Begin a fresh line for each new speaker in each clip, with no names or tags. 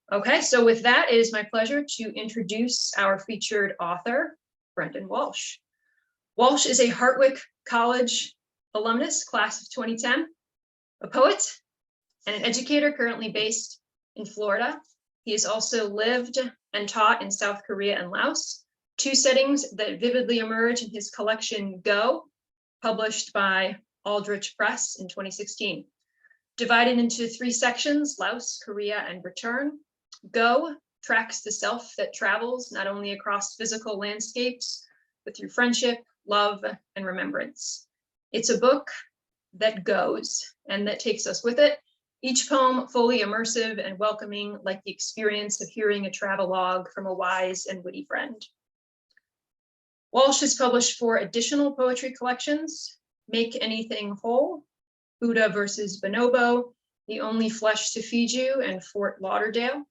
Okay, so with that, it is my pleasure to introduce our featured author, Brendan Walsh. Walsh is a Hartwick College alumnus, class of 2010, a poet and an educator currently based in Florida. He has also lived and taught in South Korea and Laos, two settings that vividly emerge in his collection Go, published by Aldrich Press in 2016. Divided into three sections, Laos, Korea, and Return, Go tracks the self that travels not only across physical landscapes, but through friendship, love, and remembrance. It's a book that goes and that takes us with it. Each poem fully immersive and welcoming, like the experience of hearing a travelogue from a wise and witty friend. Walsh has published 4 additional poetry collections: Make Anything Whole, Buddha versus Bonobo, The Only Flesh to Feed You, and Fort Lauderdale.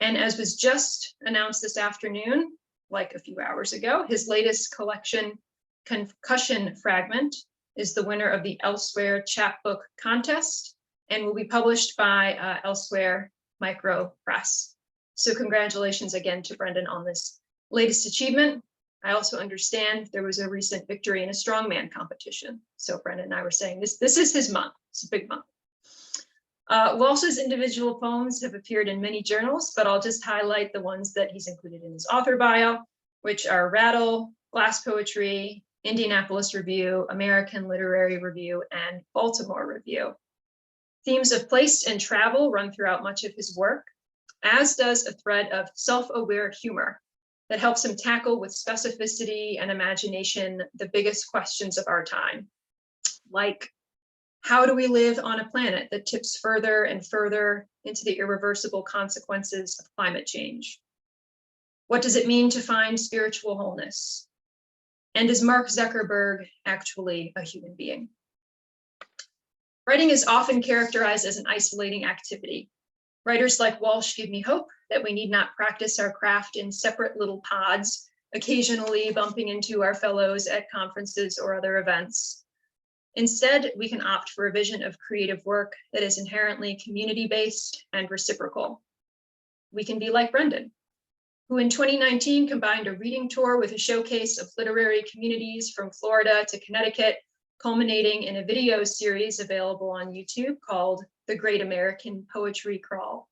And as was just announced this afternoon, like a few hours ago, his latest collection, Concussion Fragment, is the winner of the Elsewhere Chapbook Contest and will be published by Elsewhere Micro Press. So congratulations again to Brendan on this latest achievement. I also understand there was a recent victory in a strongman competition. So Brendan and I were saying this is his month. It's a big month. Walsh's individual poems have appeared in many journals, but I'll just highlight the ones that he's included in his author bio, which are Rattle, Glass Poetry, Indianapolis Review, American Literary Review, and Baltimore Review. Themes of place and travel run throughout much of his work, as does a thread of self-aware humor that helps him tackle with specificity and imagination the biggest questions of our time, like, how do we live on a planet that tips further and further into the irreversible consequences of climate change? What does it mean to find spiritual wholeness? And is Mark Zuckerberg actually a human being? Writing is often characterized as an isolating activity. Writers like Walsh give me hope that we need not practice our craft in separate little pods, occasionally bumping into our fellows at conferences or other events. Instead, we can opt for a vision of creative work that is inherently community-based and reciprocal. We can be like Brendan, who in 2019 combined a reading tour with a showcase of literary communities from Florida to Connecticut, culminating in a video series available on YouTube called The Great American Poetry Crawl.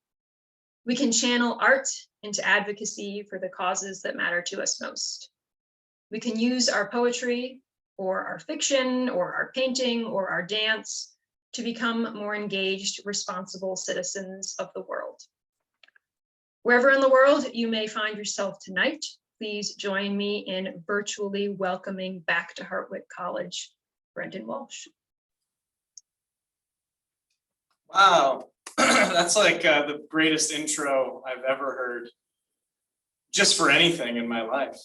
We can channel art into advocacy for the causes that matter to us most. We can use our poetry, or our fiction, or our painting, or our dance to become more engaged, responsible citizens of the world. Wherever in the world you may find yourself tonight, please join me in virtually welcoming back to Hartwick College, Brendan Walsh.
Wow, that's like the greatest intro I've ever heard, just for anything in my life.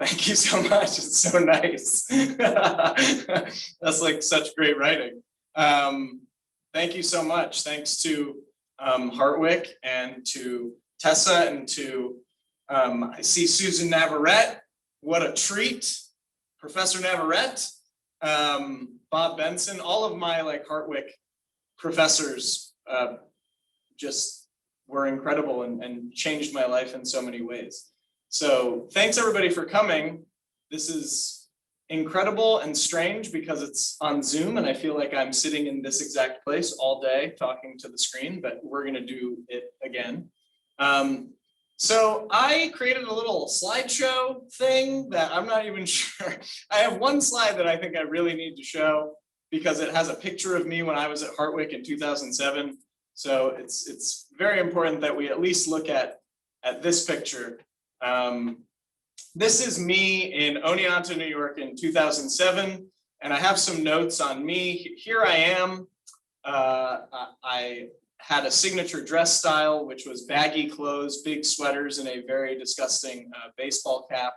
Thank you so much. It's so nice. That's like such great writing. Thank you so much. Thanks to Hartwick and to Tessa and to, I see Susan Navarrete. What a treat. Professor Navarrete, Bob Benson, all of my like Hartwick professors just were incredible and changed my life in so many ways. So thanks everybody for coming. This is incredible and strange because it's on Zoom and I feel like I'm sitting in this exact place all day talking to the screen, but we're gonna do it again. So I created a little slideshow thing that I'm not even sure. I have one slide that I think I really need to show because it has a picture of me when I was at Hartwick in 2007. So it's very important that we at least look at this picture. This is me in Oneonta, New York in 2007, and I have some notes on me. Here I am. I had a signature dress style, which was baggy clothes, big sweaters, and a very disgusting baseball cap.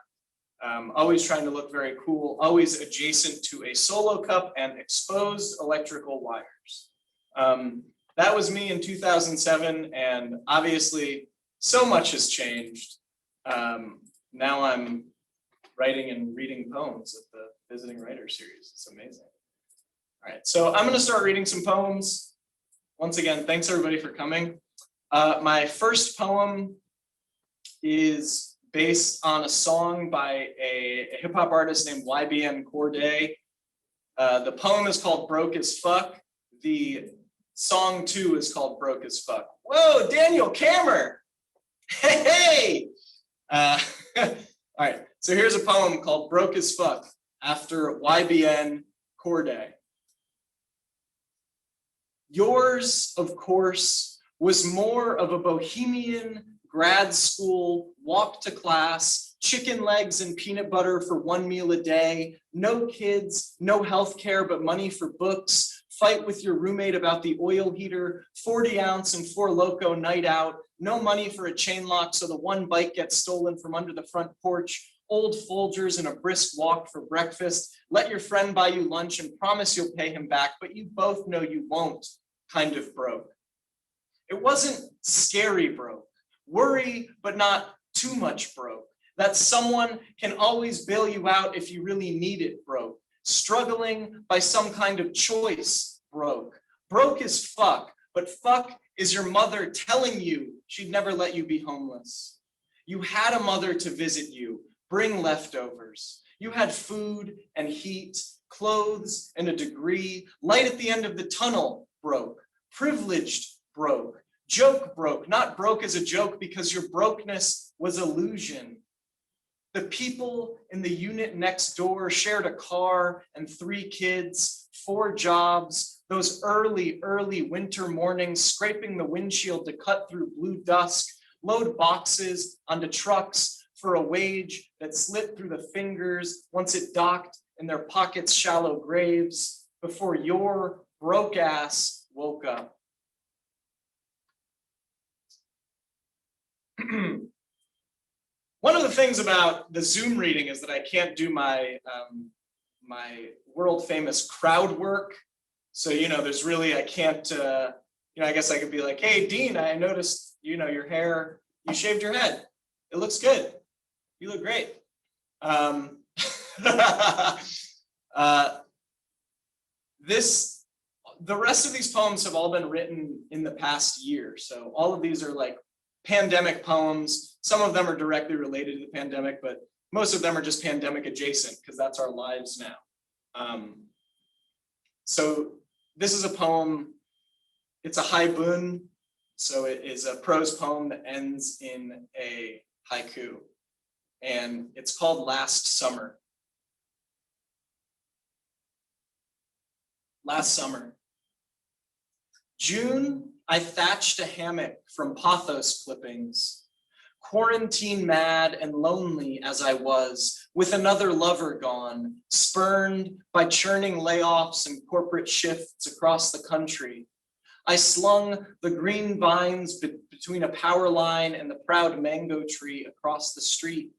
Always trying to look very cool, always adjacent to a solo cup and exposed electrical wires. That was me in 2007, and obviously so much has changed. Now I'm writing and reading poems at the Visiting Writer Series. It's amazing. All right, so I'm going to start reading some poems. Once again, thanks everybody for coming. My first poem is based on a song by a hip hop artist named YBN Corday. The poem is called Broke as Fuck. The song too is called Broke as Fuck. Whoa, Daniel Kammer. Hey. All right, so here's a poem called Broke as Fuck after YBN Corday. Yours, of course, was more of a bohemian grad school, walk to class, chicken legs and peanut butter for one meal a day, no kids, no health care but money for books, fight with your roommate about the oil heater, 40 ounce and 4 Loko night out, no money for a chain lock so the one bike gets stolen from under the front porch, old Folgers and a brisk walk for breakfast, let your friend buy you lunch and promise you'll pay him back, but you both know you won't, kind of broke. It wasn't scary broke, worry but not too much broke, that someone can always bail you out if you really need it broke, struggling by some kind of choice broke, broke as fuck, but fuck is your mother telling you she'd never let you be homeless. You had a mother to visit you, bring leftovers. You had food and heat, clothes and a degree, light at the end of the tunnel broke, privileged broke, joke broke, not broke as a joke because your brokenness was illusion. The people in the unit next door shared a car and 3 kids, 4 jobs, those early winter mornings, scraping the windshield to cut through blue dusk, load boxes onto trucks for a wage that slipped through the fingers once it docked in their pockets' shallow graves before your broke ass woke up. One of the things about the Zoom reading is that I can't do my my world famous crowd work. So, there's really, I can't, I guess I could be like, hey, Dean, I noticed, your hair, you shaved your head. It looks good. You look great. The rest of these poems have all been written in the past year. So all of these are like pandemic poems. Some of them are directly related to the pandemic, but most of them are just pandemic adjacent because that's our lives now. So this is a poem, it's a haibun. So it is a prose poem that ends in a haiku. And it's called Last Summer. Last summer. June, I thatched a hammock from pothos clippings, quarantine mad and lonely as I was, with another lover gone, spurned by churning layoffs and corporate shifts across the country. I slung the green vines between a power line and the proud mango tree across the street.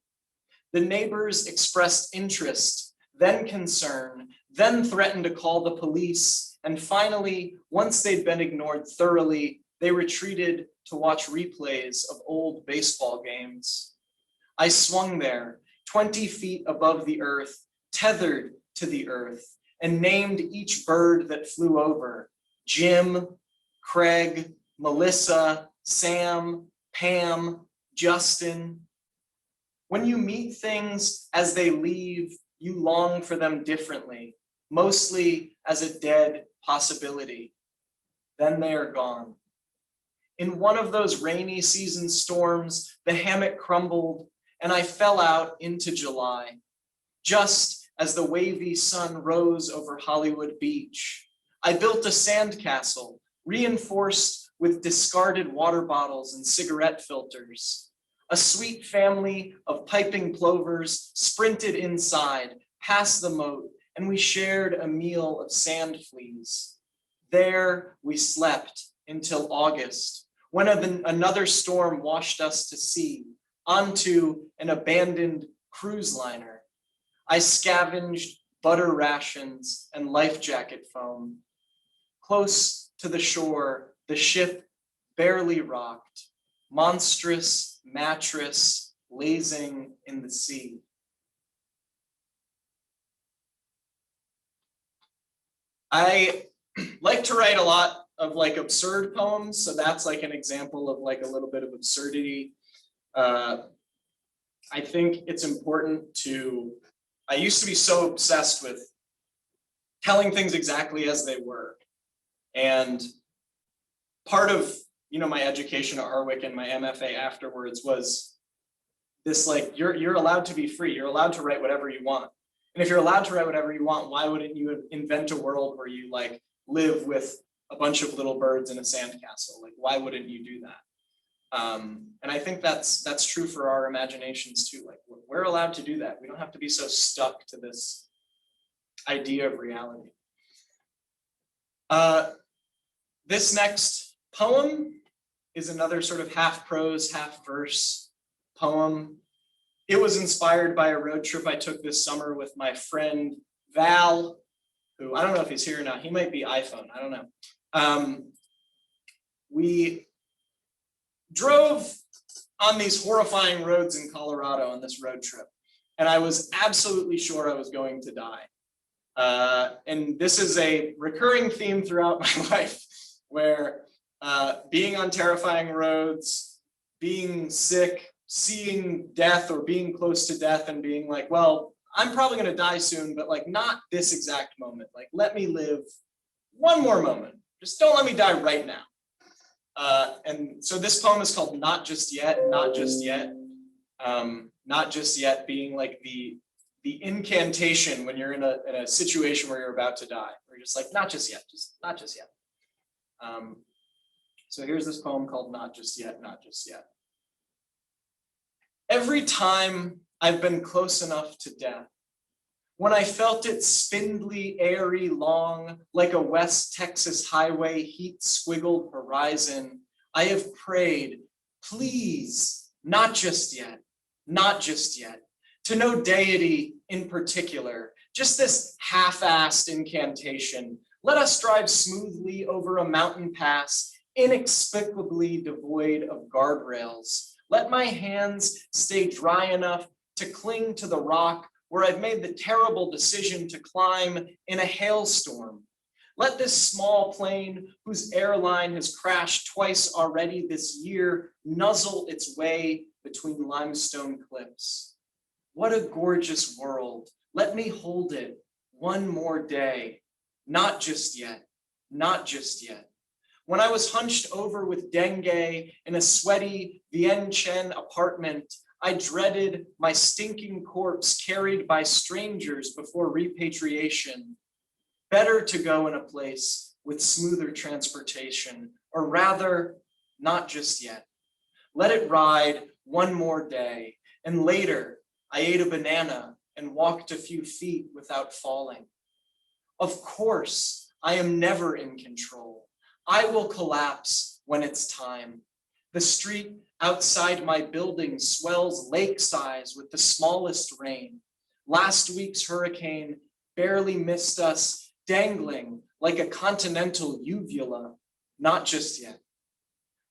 The neighbors expressed interest, then concern, then threatened to call the police, and finally, once they'd been ignored thoroughly, they retreated to watch replays of old baseball games. I swung there, 20 feet above the earth, tethered to the earth, and named each bird that flew over: Jim, Craig, Melissa, Sam, Pam, Justin. When you meet things as they leave, you long for them differently, mostly as a dead possibility. Then they are gone. In one of those rainy season storms, the hammock crumbled and I fell out into July, just as the wavy sun rose over Hollywood Beach. I built a sandcastle, reinforced with discarded water bottles and cigarette filters. A sweet family of piping plovers sprinted inside, past the moat, and we shared a meal of sand fleas. There we slept until August, when another storm washed us to sea, onto an abandoned cruise liner. I scavenged butter rations and life jacket foam. Close to the shore, the ship barely rocked, monstrous mattress lazing in the sea. I like to write a lot of like absurd poems. So that's like an example of like a little bit of absurdity. I think it's important I used to be so obsessed with telling things exactly as they were. And part of, my education at Hartwick and my MFA afterwards was this, like, you're allowed to be free. You're allowed to write whatever you want. And if you're allowed to write whatever you want, why wouldn't you invent a world where you like live with a bunch of little birds in a sandcastle? Like, why wouldn't you do that? And I think that's true for our imaginations too. Like, we're allowed to do that. We don't have to be so stuck to this idea of reality. This next poem is another sort of half prose, half verse poem. It was inspired by a road trip I took this summer with my friend Val, who I don't know if he's here or not. He might be iPhone, I don't know. We drove on these horrifying roads in Colorado on this road trip, and I was absolutely sure I was going to die. And this is a recurring theme throughout my life, where being on terrifying roads, being sick, seeing death or being close to death and being like, well, I'm probably going to die soon, but like not this exact moment. Like, let me live one more moment. Just don't let me die right now. And so this poem is called Not Just Yet, Not Just Yet. Not just yet being like the incantation when you're in a situation where you're about to die. We're just like, not just yet, just not just yet. So here's this poem called Not Just Yet, Not Just Yet. Every time I've been close enough to death, when I felt it spindly, airy, long, like a West Texas highway, heat-squiggled horizon, I have prayed, please, not just yet, not just yet, to no deity in particular, just this half-assed incantation. Let us drive smoothly over a mountain pass, inexplicably devoid of guardrails. Let my hands stay dry enough to cling to the rock where I've made the terrible decision to climb in a hailstorm. Let this small plane, whose airline has crashed twice already this year, nuzzle its way between limestone cliffs. What a gorgeous world. Let me hold it one more day. Not just yet, not just yet. When I was hunched over with dengue in a sweaty Vientiane apartment, I dreaded my stinking corpse carried by strangers before repatriation. Better to go in a place with smoother transportation, or rather, not just yet. Let it ride one more day, and later I ate a banana and walked a few feet without falling. Of course, I am never in control. I will collapse when it's time. The street outside my building swells lake size with the smallest rain. Last week's hurricane barely missed us, dangling like a continental uvula. Not just yet.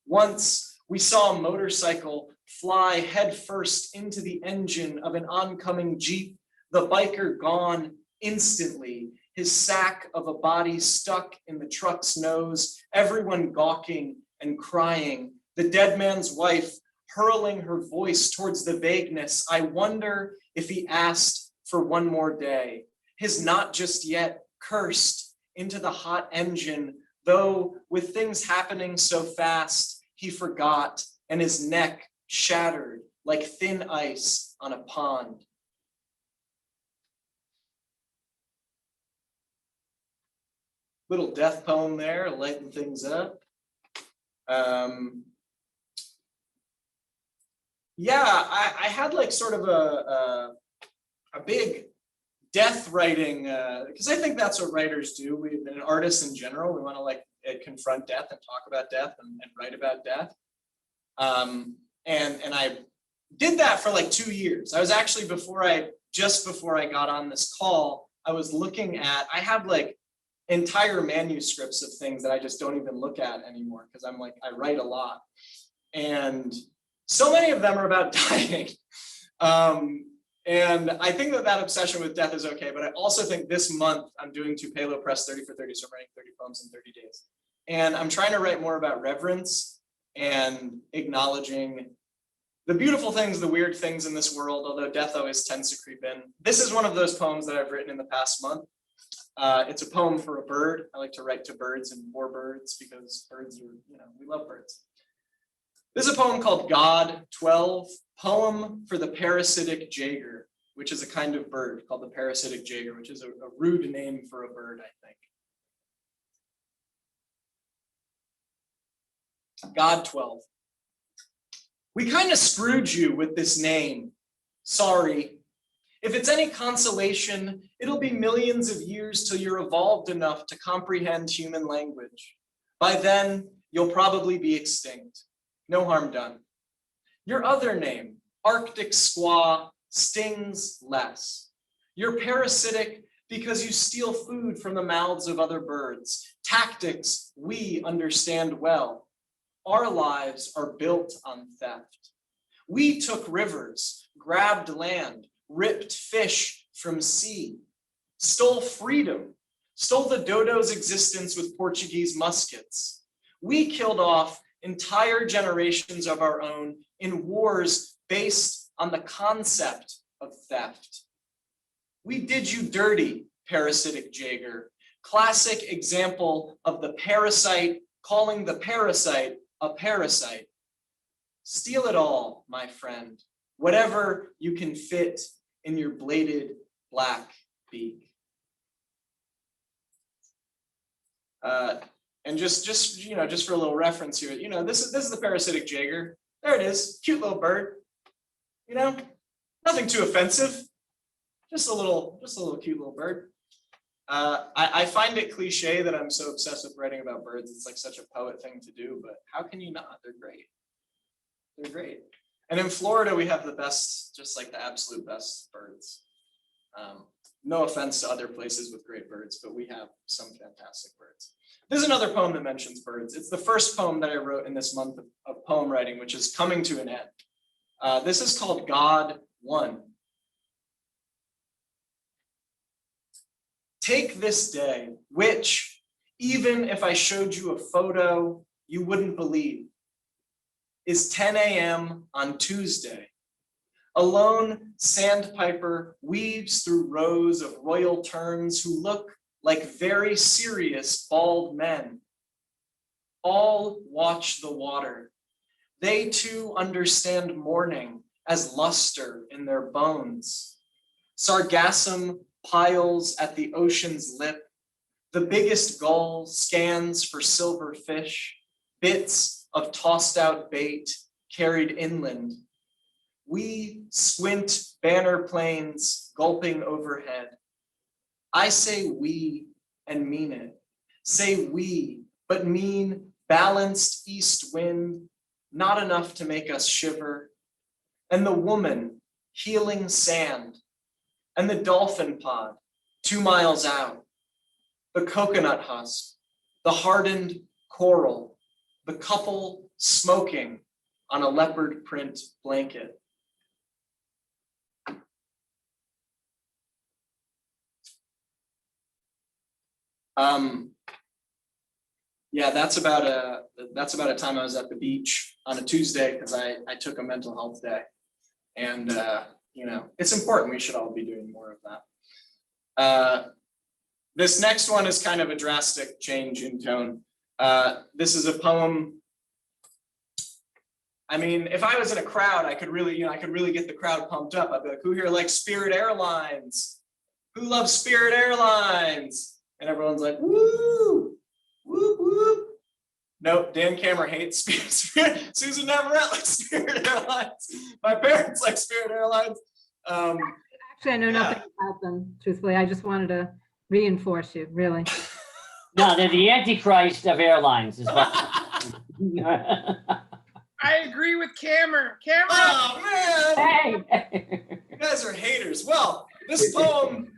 Once we saw a motorcycle fly headfirst into the engine of an oncoming Jeep, the biker gone instantly, his sack of a body stuck in the truck's nose, everyone gawking and crying, the dead man's wife hurling her voice towards the vagueness. I wonder if he asked for one more day. His not just yet cursed into the hot engine, though with things happening so fast, he forgot, and his neck shattered like thin ice on a pond. Little death poem there, lighten things up. Yeah, I had like sort of a big death writing, because I think that's what writers do. We've been artists in general. We want to like confront death and talk about death and write about death. And I did that for like 2 years. I was actually just before I got on this call, I was looking at, I have like entire manuscripts of things that I just don't even look at anymore because I'm like, I write a lot. And so many of them are about dying. And I think that obsession with death is okay, but I also think this month I'm doing Tupelo Press 30 for 30, so I'm writing 30 poems in 30 days. And I'm trying to write more about reverence and acknowledging the beautiful things, the weird things in this world, although death always tends to creep in. This is one of those poems that I've written in the past month. It's a poem for a bird. I like to write to birds and for birds because birds are, we love birds. This is a poem called God 12, Poem for the Parasitic Jager, which is a kind of bird called the parasitic jager, which is a rude name for a bird, I think. God 12. We kind of screwed you with this name. Sorry. If it's any consolation, it'll be millions of years till you're evolved enough to comprehend human language. By then, you'll probably be extinct. No harm done. Your other name, Arctic squaw, stings less. You're parasitic because you steal food from the mouths of other birds. Tactics we understand well. Our lives are built on theft. We took rivers, grabbed land, ripped fish from sea, stole freedom, stole the dodo's existence with Portuguese muskets. We killed off entire generations of our own in wars based on the concept of theft. We did you dirty, parasitic jager. Classic example of the parasite calling the parasite a parasite. Steal it all, my friend, whatever you can fit in your bladed black beak. And just for a little reference here, this is the parasitic jager. There it is, cute little bird. Nothing too offensive. Just a little cute little bird. I find it cliche that I'm so obsessed with writing about birds. It's like such a poet thing to do, but how can you not? They're great. They're great. And in Florida, we have the best, just like the absolute best birds. No offense to other places with great birds, but we have some fantastic birds. This is another poem that mentions birds. It's the first poem that I wrote in this month of poem writing, which is coming to an end. This is called God 1. Take this day, which, even if I showed you a photo, you wouldn't believe, is 10 a.m. on Tuesday. A lone sandpiper weaves through rows of royal terns who look like very serious bald men. All watch the water. They too understand mourning as luster in their bones. Sargassum piles at the ocean's lip. The biggest gull scans for silver fish, bits of tossed out bait carried inland. We squint banner planes gulping overhead. I say we and mean it. Say we, but mean balanced east wind, not enough to make us shiver. And the woman healing sand, and the dolphin pod 2 miles out, the coconut husk, the hardened coral, the couple smoking on a leopard print blanket. Yeah, that's about a time I was at the beach on a Tuesday because I took a mental health day, and it's important. We should all be doing more of that. This next one is kind of a drastic change in tone. This is a poem. I mean, if I was in a crowd, I could really get the crowd pumped up. I'd be like, who here likes Spirit Airlines? Who loves Spirit Airlines? And everyone's like, woo, whoop, whoop. Nope, Dan Cameron hates Spirit. Susan Navarrete likes Spirit Airlines. My parents like Spirit Airlines.
Actually, I know nothing about them, truthfully. I just wanted to reinforce you, really.
No, they're the Antichrist of airlines. Is what.
I agree with Cameron.
Oh man!
Hey.
You guys are haters. Well, this poem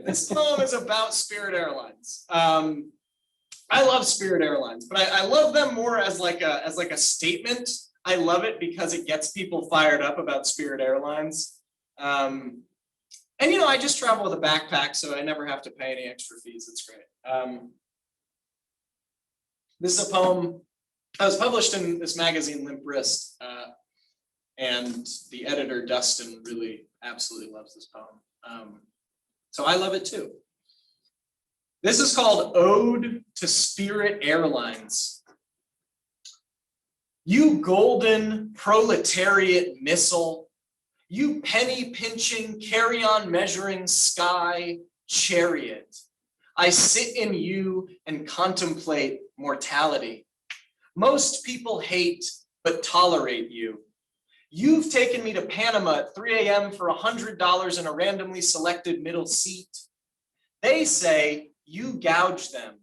is about Spirit Airlines. I love Spirit Airlines, but I love them more as like a statement. I love it because it gets people fired up about Spirit Airlines. And I just travel with a backpack, so I never have to pay any extra fees. It's great. This is a poem that was published in this magazine, Limp Wrist, and the editor, Dustin, really absolutely loves this poem. So I love it too. This is called Ode to Spirit Airlines. You golden proletariat missile, you penny pinching, carry on measuring sky chariot. I sit in you and contemplate mortality. Most people hate but tolerate you. You've taken me to Panama at 3 a.m. for $100 in a randomly selected middle seat. They say you gouge them.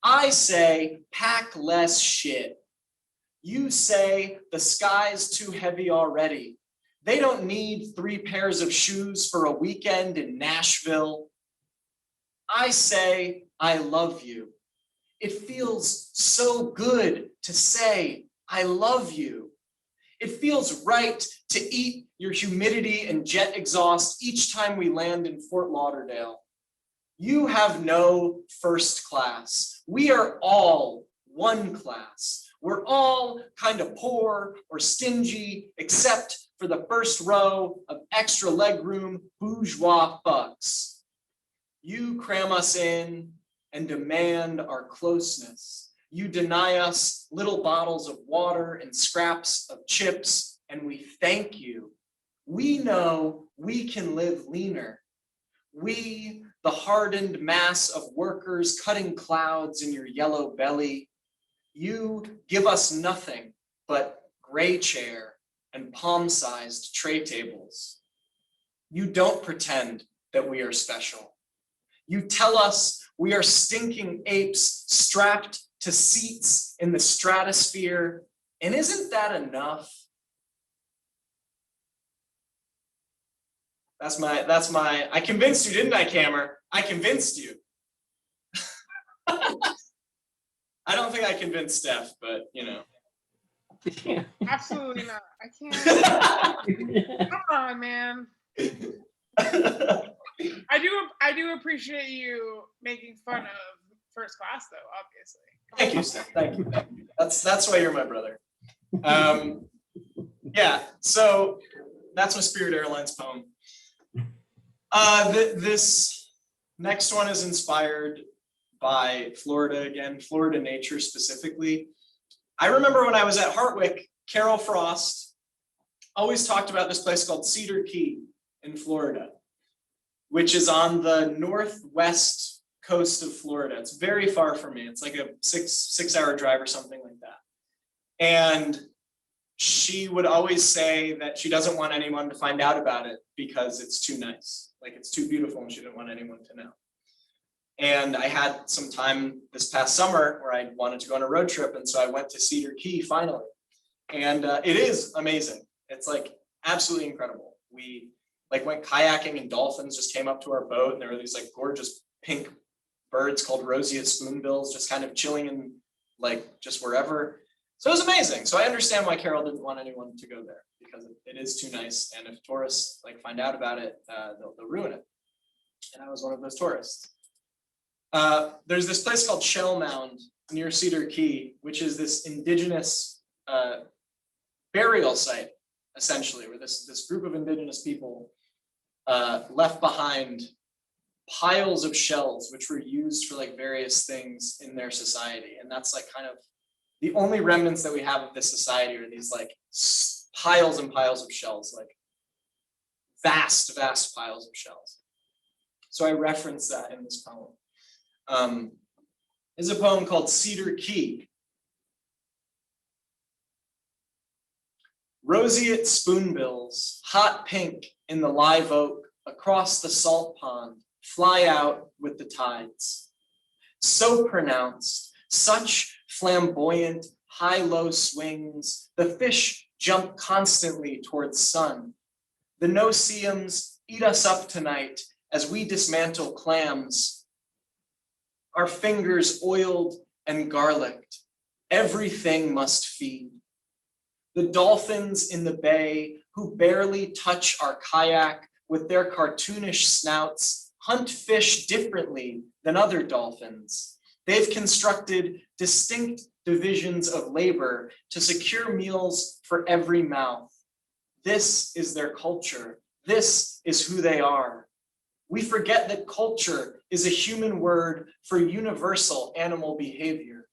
I say pack less shit. You say the sky's too heavy already. They don't need 3 pairs of shoes for a weekend in Nashville. I say I love you. It feels so good to say I love you. It feels right to eat your humidity and jet exhaust each time we land in Fort Lauderdale. You have no first class. We are all one class. We're all kind of poor or stingy, except for the first row of extra legroom bourgeois fucks. You cram us in and demand our closeness. You deny us little bottles of water and scraps of chips, and we thank you. We know we can live leaner. We, the hardened mass of workers cutting clouds in your yellow belly, you give us nothing but gray chair and palm-sized tray tables. You don't pretend that we are special. You tell us we are stinking apes strapped to seats in the stratosphere, and isn't that enough? That's my, I convinced you, didn't I, Cameron? I convinced you. I don't think I convinced Steph, but you know.
Absolutely not. I can't. Come on, man. I do appreciate you making fun of first class, though. Obviously.
Thank you, Steph. Thank you. Thank you. That's why you're my brother. Yeah. So that's my Spirit Airlines poem. This next one is inspired by Florida again, Florida nature specifically. I remember when I was at Hartwick, Carol Frost always talked about this place called Cedar Key in Florida, which is on the northwest coast of Florida. It's very far from me. It's like a six-hour drive or something like that. And she would always say that she doesn't want anyone to find out about it because it's too nice. Like it's too beautiful and she didn't want anyone to know. And I had some time this past summer where I wanted to go on a road trip. And so I went to Cedar Key finally. And it is amazing. It's like absolutely incredible. We like went kayaking and dolphins just came up to our boat and there were these like gorgeous pink birds called roseate spoonbills just kind of chilling in like just wherever. So it was amazing. So I understand why Carol didn't want anyone to go there because it is too nice. And if tourists like find out about it, they'll ruin it. And I was one of those tourists. There's this place called Shell Mound near Cedar Key, which is this indigenous burial site, essentially, where this group of indigenous people left behind piles of shells, which were used for like various things in their society. And that's like kind of the only remnants that we have of this society are these like piles and piles of shells, like vast, vast piles of shells. So I reference that in this poem. Is a poem called Cedar Key. Roseate spoonbills, hot pink in the live oak, across the salt pond, fly out with the tides. So pronounced, such flamboyant, high-low swings, the fish jump constantly towards sun. The no-see-ums eat us up tonight as we dismantle clams. Our fingers oiled and garlicked, everything must feed. The dolphins in the bay who barely touch our kayak with their cartoonish snouts hunt fish differently than other dolphins. They've constructed distinct divisions of labor to secure meals for every mouth. This is their culture. This is who they are. We forget that culture is a human word for universal animal behavior.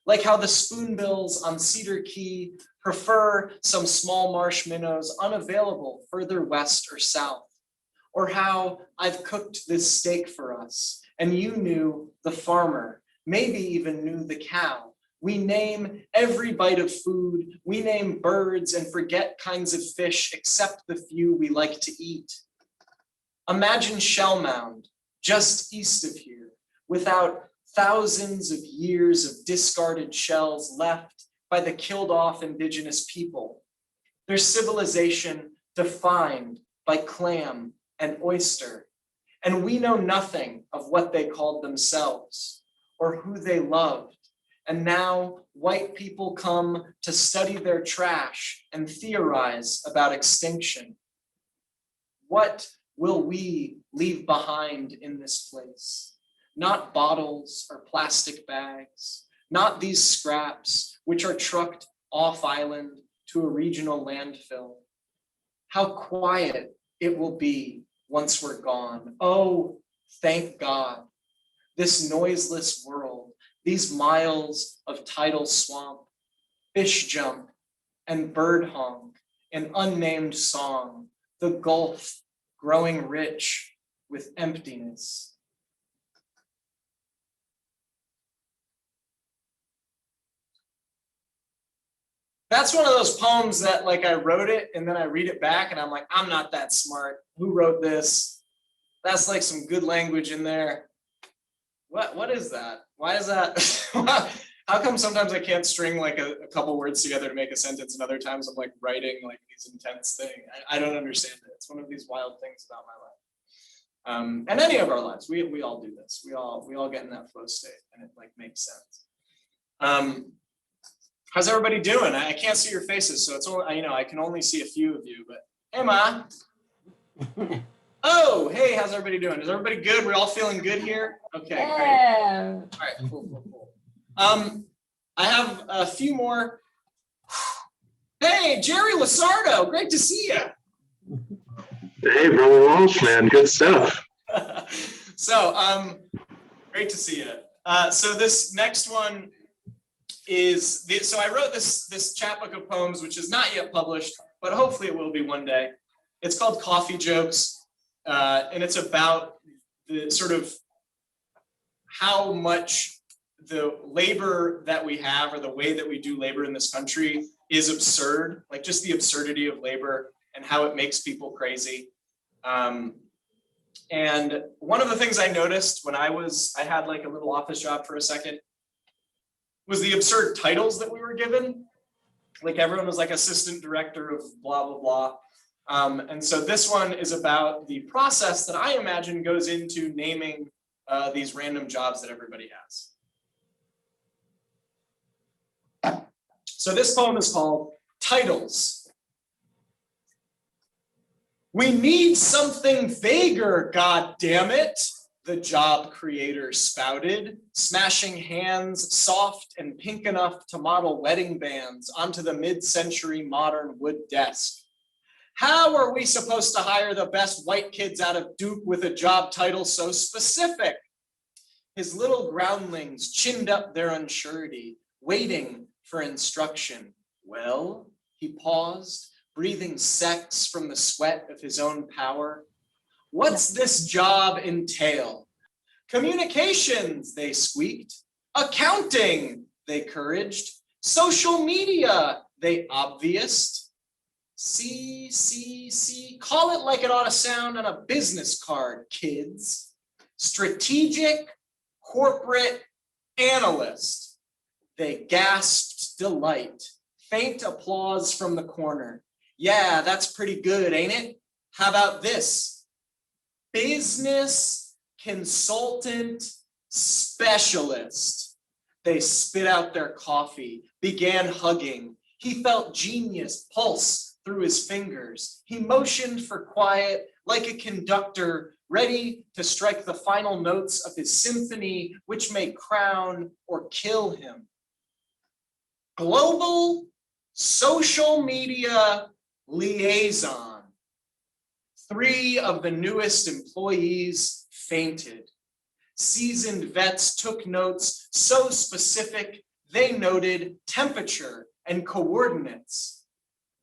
Like how the spoonbills on Cedar Key prefer some small marsh minnows unavailable further west or south. Or how I've cooked this steak for us, and you knew the farmer, maybe even knew the cow. We name every bite of food, we name birds and forget kinds of fish except the few we like to eat. Imagine Shell Mound, just east of here, without thousands of years of discarded shells left by the killed off indigenous people. Their civilization defined by clam and oyster, and we know nothing of what they called themselves or who they loved. And now white people come to study their trash and theorize about extinction. What will we leave behind in this place? Not bottles or plastic bags, not these scraps which are trucked off island to a regional landfill. How quiet it will be once we're gone. Oh, thank God. This noiseless world, these miles of tidal swamp, fish jump, and bird honk, an unnamed song, the gulf growing rich with emptiness. That's one of those poems that like I wrote it and then I read it back and I'm like, I'm not that smart. Who wrote this? That's like some good language in there. What is that? Why is that? How come sometimes I can't string like a couple words together to make a sentence and other times I'm like writing like these intense things? I don't understand it. It's one of these wild things about my life. And any of our lives, we all do this. We all get in that flow state and it like makes sense. How's everybody doing? I can't see your faces, so it's only, I can only see a few of you, but hey, Ma. Oh, hey, how's everybody doing? Is everybody good? We're all feeling good here? Okay, great.
Yeah.
All right, cool. I have a few more. Hey, Jerry Lasardo, great to see you.
Hey, Brother Walsh, man, good stuff.
So, great to see you. So this next one is, so I wrote this chapbook of poems, which is not yet published, but hopefully it will be one day. It's called Coffee Jokes, and it's about the sort of how much the labor that we have or the way that we do labor in this country is absurd, like just the absurdity of labor and how it makes people crazy. And one of the things I noticed when I had like a little office job for a second was the absurd titles that we were given. Like everyone was like assistant director of blah, blah, blah. And so this one is about the process that I imagine goes into naming these random jobs that everybody has. So this poem is called Titles. We need something vaguer, God damn it, the job creator spouted, smashing hands soft and pink enough to model wedding bands onto the mid-century modern wood desk. How are we supposed to hire the best white kids out of Duke with a job title so specific? His little groundlings chinned up their unsurety, waiting for instruction. Well, he paused, breathing sex from the sweat of his own power. What's this job entail? Communications, they squeaked. Accounting, they couraged. Social media, they obvious. See, call it like it ought to sound on a business card, kids. Strategic corporate analyst. They gasped delight. Faint applause from the corner. Yeah, that's pretty good, ain't it? How about this? Business consultant specialist. They spit out their coffee, began hugging. He felt genius pulse through his fingers. He motioned for quiet like a conductor ready to strike the final notes of his symphony, which may crown or kill him. Global social media liaison. 3 of the newest employees fainted. Seasoned vets took notes so specific they noted temperature and coordinates,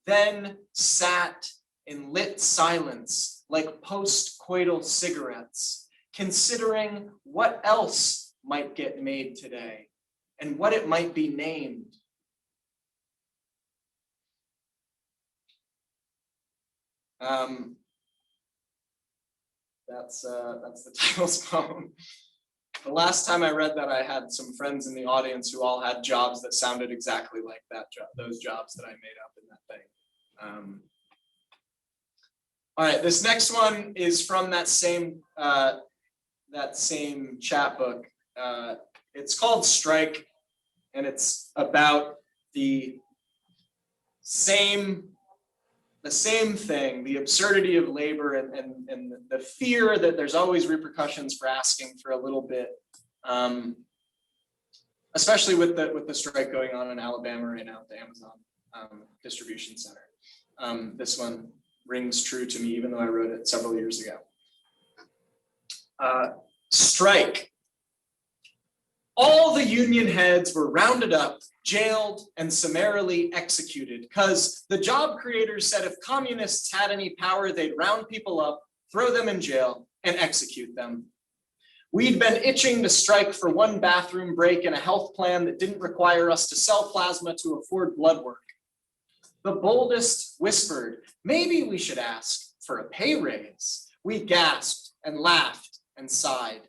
then sat in lit silence like post-coital cigarettes, considering what else might get made today and what it might be named. That's the title's poem. The last time I read that, I had some friends in the audience who all had jobs that sounded exactly like that job, those jobs that I made up in that thing. All right, this next one is from that same chapbook. It's called Strike, and it's about the same thing, the absurdity of labor and the fear that there's always repercussions for asking for a little bit, especially with the strike going on in Alabama right now at the Amazon distribution center. This one rings true to me, even though I wrote it several years ago. Strike. All the union heads were rounded up, jailed, and summarily executed because the job creators said if communists had any power, they'd round people up, throw them in jail, and execute them. We'd been itching to strike for one bathroom break and a health plan that didn't require us to sell plasma to afford blood work. The boldest whispered, maybe we should ask for a pay raise. We gasped and laughed and sighed.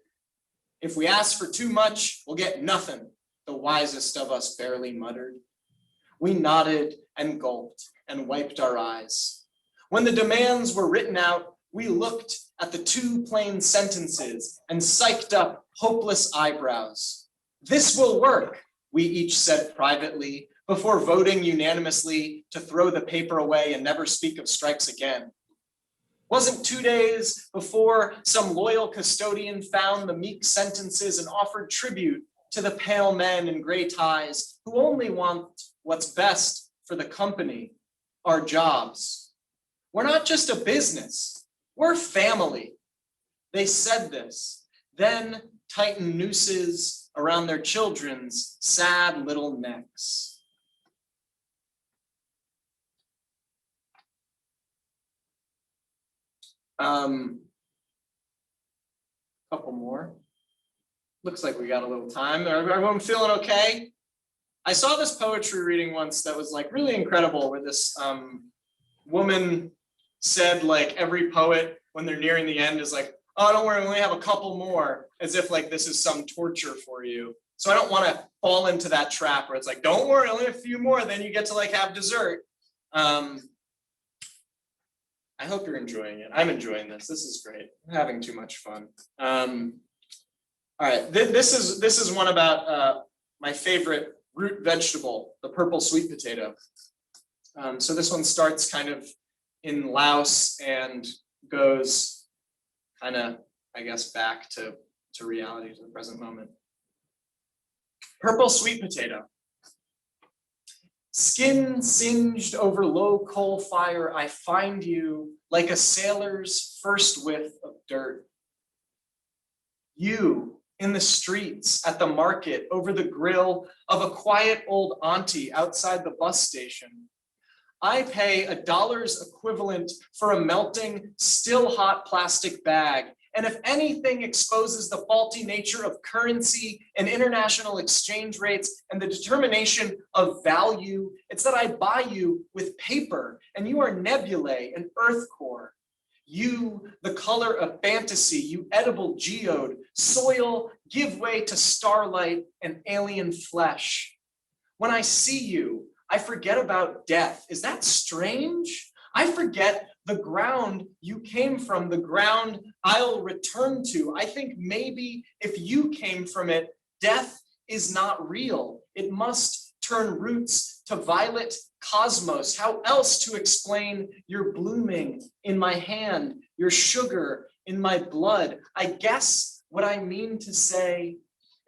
If we ask for too much, we'll get nothing, the wisest of us barely muttered. We nodded and gulped and wiped our eyes. When the demands were written out, we looked at the 2 plain sentences and psyched up hopeless eyebrows. This will work, we each said privately, before voting unanimously to throw the paper away and never speak of strikes again. Wasn't 2 days before some loyal custodian found the meek sentences and offered tribute to the pale men in gray ties who only want what's best for the company, our jobs. We're not just a business, we're family. They said this, then tightened nooses around their children's sad little necks. Couple more. Looks like we got a little time. Everyone feeling okay? I saw this poetry reading once that was like really incredible, where this woman said like every poet when they're nearing the end is like, oh, don't worry, we only have a couple more, as if like this is some torture for you. So I don't want to fall into that trap where it's like, don't worry, only a few more, then you get to like have dessert. I hope you're enjoying it. I'm enjoying this. This is great. I'm having too much fun. All right, this is one about my favorite root vegetable, the purple sweet potato. So this one starts kind of in Laos and goes kind of, I guess, back to reality, to the present moment. Purple sweet potato. Skin singed over low coal fire, I find you like a sailor's first whiff of dirt. You in the streets, at the market, over the grill of a quiet old auntie outside the bus station. I pay $1 equivalent for a melting, still hot plastic bag. And if anything exposes the faulty nature of currency and international exchange rates and the determination of value, it's that I buy you with paper and you are nebulae and earth core. You, the color of fantasy, you edible geode, soil, give way to starlight and alien flesh. When I see you, I forget about death. Is that strange? I forget the ground you came from, the ground I'll return to. I think maybe if you came from it, death is not real. It must turn roots to violet cosmos. How else to explain your blooming in my hand, your sugar in my blood. I guess what I mean to say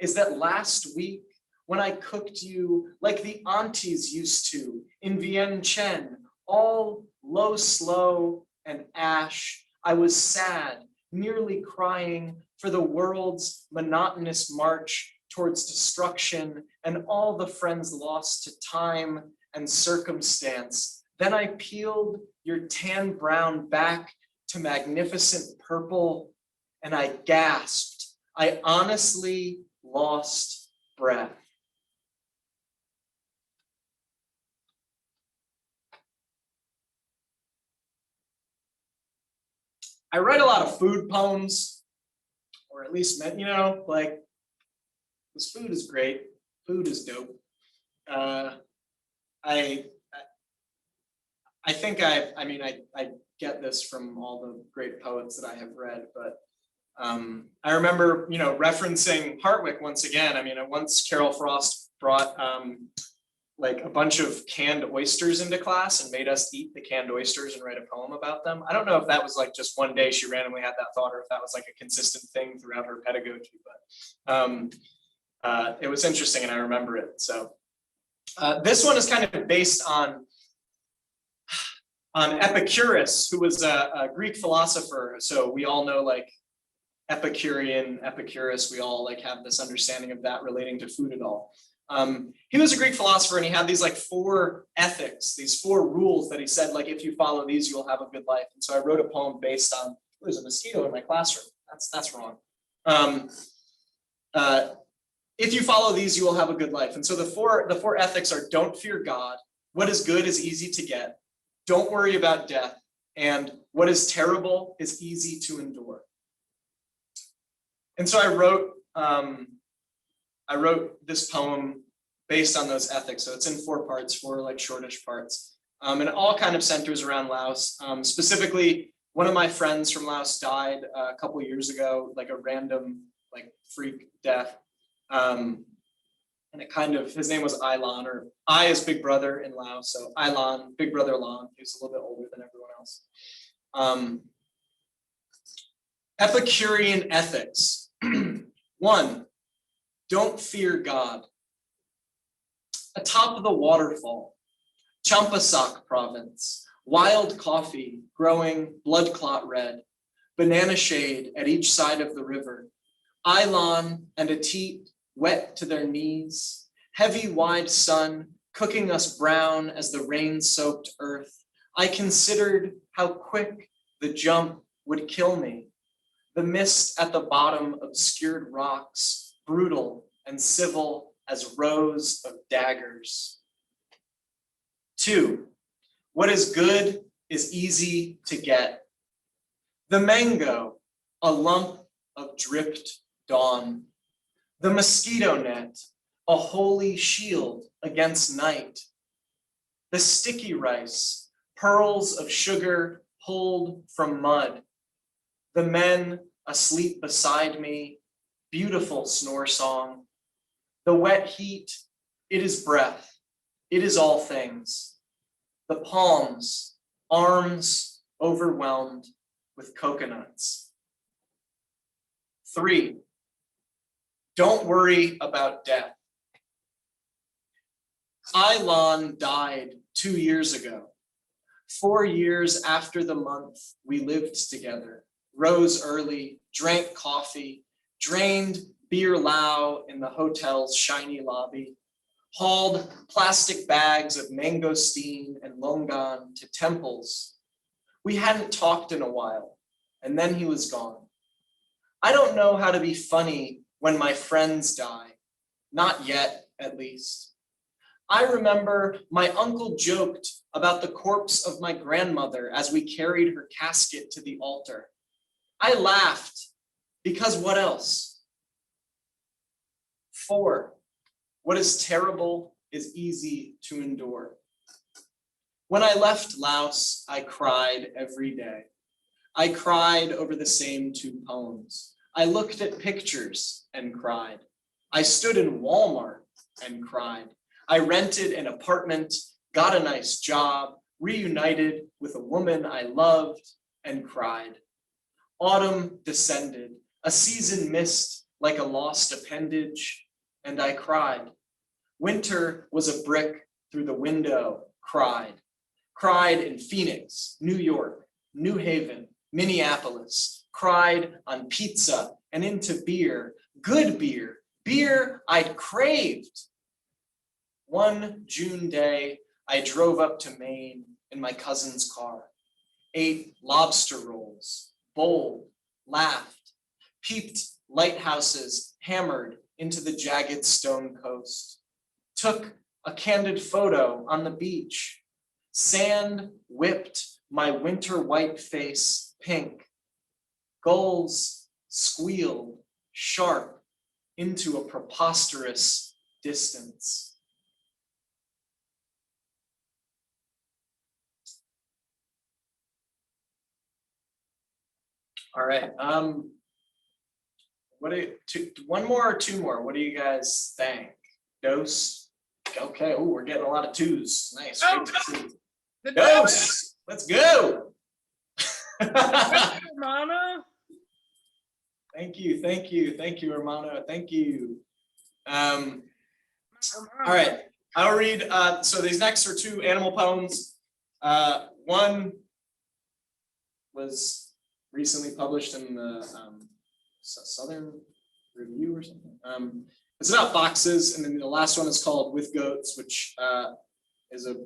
is that last week, when I cooked you like the aunties used to in Vientiane, all low, slow, and ash, I was sad, nearly crying for the world's monotonous march towards destruction and all the friends lost to time and circumstance. Then I peeled your tan brown back to magnificent purple, and I gasped. I honestly lost breath. I write a lot of food poems, or at least, like, this food is great. Food is dope. I think I get this from all the great poets that I have read, but I remember, referencing Hartwick once again. Once Carol Frost brought like a bunch of canned oysters into class and made us eat the canned oysters and write a poem about them. I don't know if that was like just one day she randomly had that thought, or if that was like a consistent thing throughout her pedagogy, but it was interesting and I remember it. So this one is kind of based on Epicurus, who was a Greek philosopher. So we all know like Epicurus, we all like have this understanding of that relating to food at all. He was a Greek philosopher and he had these like 4 ethics, these 4 rules that he said, like, if you follow these, you'll have a good life. And so I wrote a poem based on, there's a mosquito in my classroom. That's wrong. If you follow these, you will have a good life. And so the four ethics are: don't fear God, what is good is easy to get, don't worry about death, and what is terrible is easy to endure. And so I wrote this poem based on those ethics. So it's in 4 parts, 4 like shortish parts. And it all kind of centers around Laos. Specifically, one of my friends from Laos died a couple years ago, like a random like freak death. And it kind of, his name was Ailan, or I is big brother in Laos. So Ailan, big brother Lan, he's a little bit older than everyone else. Epicurean ethics. 1, don't fear God. Atop of the waterfall, Champasak province, wild coffee growing blood clot red, banana shade at each side of the river, Ailan and Atit wet to their knees, heavy wide sun cooking us brown as the rain-soaked earth. I considered how quick the jump would kill me. The mist at the bottom obscured rocks, brutal and civil as rows of daggers. 2, what is good is easy to get. The mango, a lump of dripped dawn. The mosquito net, a holy shield against night. The sticky rice, pearls of sugar pulled from mud. The men asleep beside me, beautiful snore song. The wet heat, it is breath, it is all things. The palms, arms overwhelmed with coconuts. 3, don't worry about death. Ailan died 2 years ago, 4 years after the month we lived together, rose early, drank coffee, drained beer lao in the hotel's shiny lobby, hauled plastic bags of mangosteen and longan to temples. We hadn't talked in a while, and then he was gone. I don't know how to be funny when my friends die, not yet, at least. I remember my uncle joked about the corpse of my grandmother as we carried her casket to the altar. I laughed, because what else? 4, what is terrible is easy to endure. When I left Laos, I cried every day. I cried over the same 2 poems. I looked at pictures and cried. I stood in Walmart and cried. I rented an apartment, got a nice job, reunited with a woman I loved and cried. Autumn descended, a season missed like a lost appendage, and I cried. Winter was a brick through the window, cried. Cried in Phoenix, New York, New Haven, Minneapolis, cried on pizza and into beer, good beer, beer I'd craved. One June day, I drove up to Maine in my cousin's car, ate lobster rolls, bowled, laughed, peeped lighthouses hammered into the jagged stone coast, took a candid photo on the beach. Sand whipped my winter white face pink. Gulls squealed sharp into a preposterous distance. All right. One more or two more? What do you guys think? Dose. Okay. Oh, we're getting a lot of twos. Nice.
Oh,
Great to see.
The
Dose. Let's go.
Mama.
Thank you, Hermano. Thank you. All right, I'll read. So these next are two animal poems. One was recently published in the Southern Review or something. It's about foxes, and then the last one is called "With Goats," which is a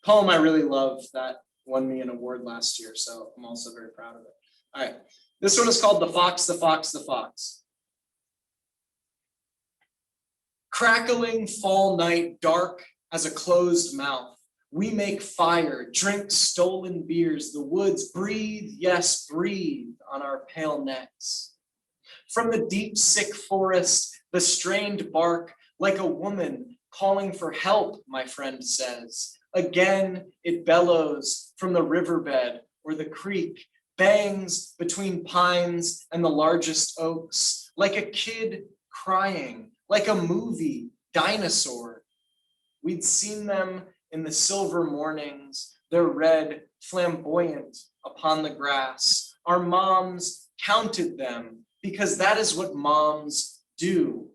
poem I really love that won me an award last year. So I'm also very proud of it. All right. This one is called The Fox, the Fox, the Fox. Crackling fall night, dark as a closed mouth. We make fire, drink stolen beers. The woods breathe, yes, breathe on our pale necks. From the deep, sick forest, the strained bark, like a woman calling for help, my friend says. Again, it bellows from the riverbed or the creek, bangs between pines and the largest oaks, like a kid crying, like a movie dinosaur. We'd seen them in the silver mornings, their red flamboyant upon the grass. Our moms counted them because that is what moms do.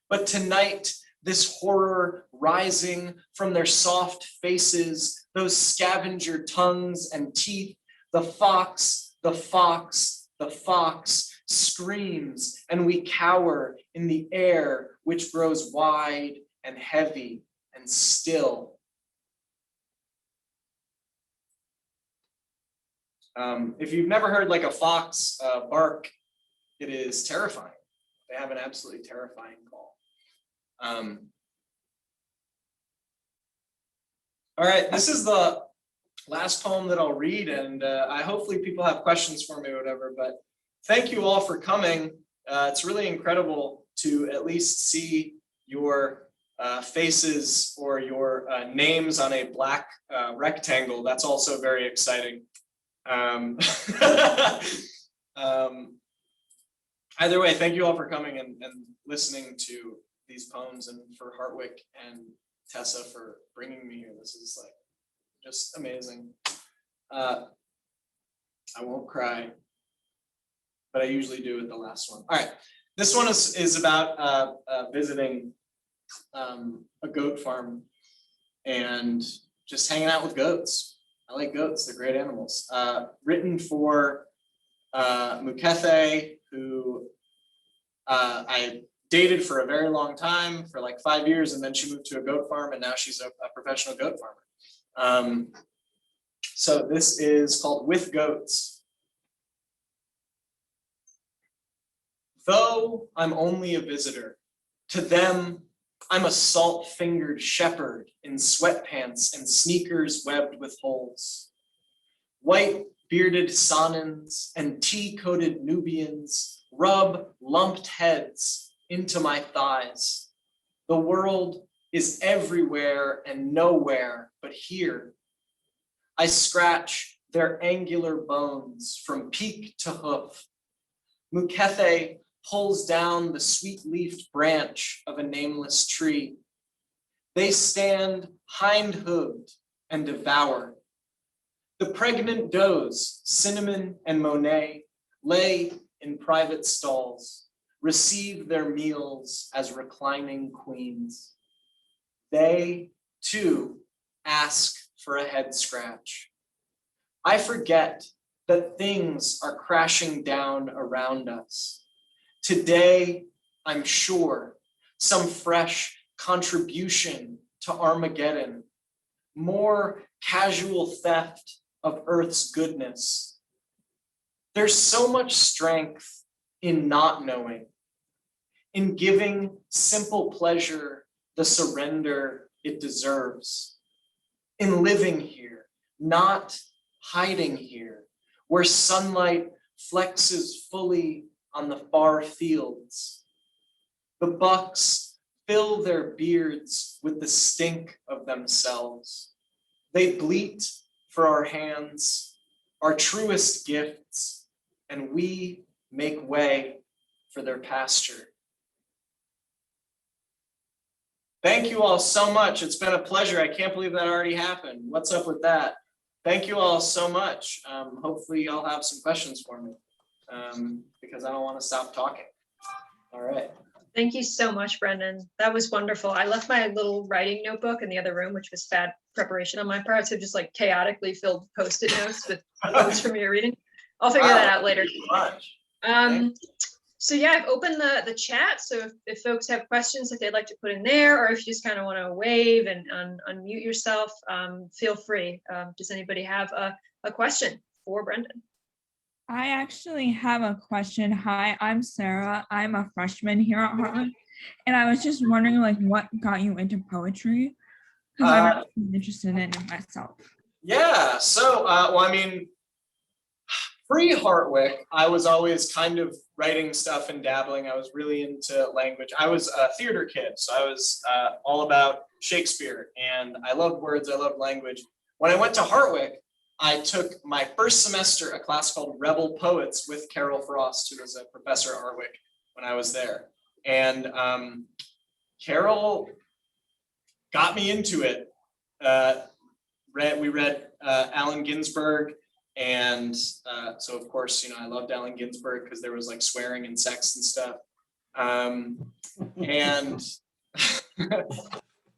But tonight, this horror rising from their soft faces, those scavenger tongues and teeth, the fox, the fox, the fox screams, and we cower in the air, which grows wide and heavy and still. If you've never heard like a fox bark, it is terrifying. They have an absolutely terrifying call. All right, this is the last poem that I'll read, and I hopefully people have questions for me or whatever, but thank you all for coming. It's really incredible to at least see your faces or your names on a black rectangle. That's also very exciting. Either way, thank you all for coming and listening to these poems, and for Hartwick and Tessa for bringing me here. This is like just amazing. I won't cry, but I usually do with the last one. All right, this one is about visiting a goat farm and just hanging out with goats. I like goats, they're great animals. Written for Mukethe, who I dated for a very long time, for like 5 years, and then she moved to a goat farm, and now she's a professional goat farmer. So this is called With Goats. Though I'm only a visitor, to them I'm a salt-fingered shepherd in sweatpants and sneakers webbed with holes. White bearded Sanans and tea-coated Nubians rub lumped heads into my thighs. The world is everywhere and nowhere but here. I scratch their angular bones from peak to hoof. Mukethe pulls down the sweet-leafed branch of a nameless tree. They stand hind-hooved and devour. The pregnant does, Cinnamon and Monet, lay in private stalls, receive their meals as reclining queens. They, too, ask for a head scratch. I forget that things are crashing down around us. Today, I'm sure, some fresh contribution to Armageddon, more casual theft of Earth's goodness. There's so much strength in not knowing, in giving simple pleasure the surrender it deserves, in living here, not hiding here, where sunlight flexes fully on the far fields. The bucks fill their beards with the stink of themselves. They bleat for our hands, our truest gifts, and we make way for their pasture. Thank you all so much. It's been a pleasure. I can't believe that already happened. What's up with that? Thank you all so much. Hopefully y'all have some questions for me because I don't want to stop talking. All right.
Thank you so much, Brendan. That was wonderful. I left my little writing notebook in the other room, which was bad preparation on my part. So just like chaotically filled Post-it notes with quotes from your reading. I'll figure that out later.
Thank you so much.
So yeah, I've opened the chat. So if folks have questions that they'd like to put in there, or if you just kind of want to wave and unmute yourself, feel free. Does anybody have a question for Brendan?
I actually have a question. Hi, I'm Sarah. I'm a freshman here at Hartwick, and I was just wondering, like, what got you into poetry? Because I'm actually interested in it myself.
Yeah, so, well, I mean, pre-Hartwick, I was always kind of writing stuff and dabbling. I was really into language. I was a theater kid, so I was all about Shakespeare, and I loved words, I loved language. When I went to Hartwick, I took my first semester a class called Rebel Poets with Carol Frost, who was a professor at Hartwick when I was there. And Carol got me into it. We read Allen Ginsberg. And so of course, you know, I loved Allen Ginsberg because there was like swearing and sex and stuff. And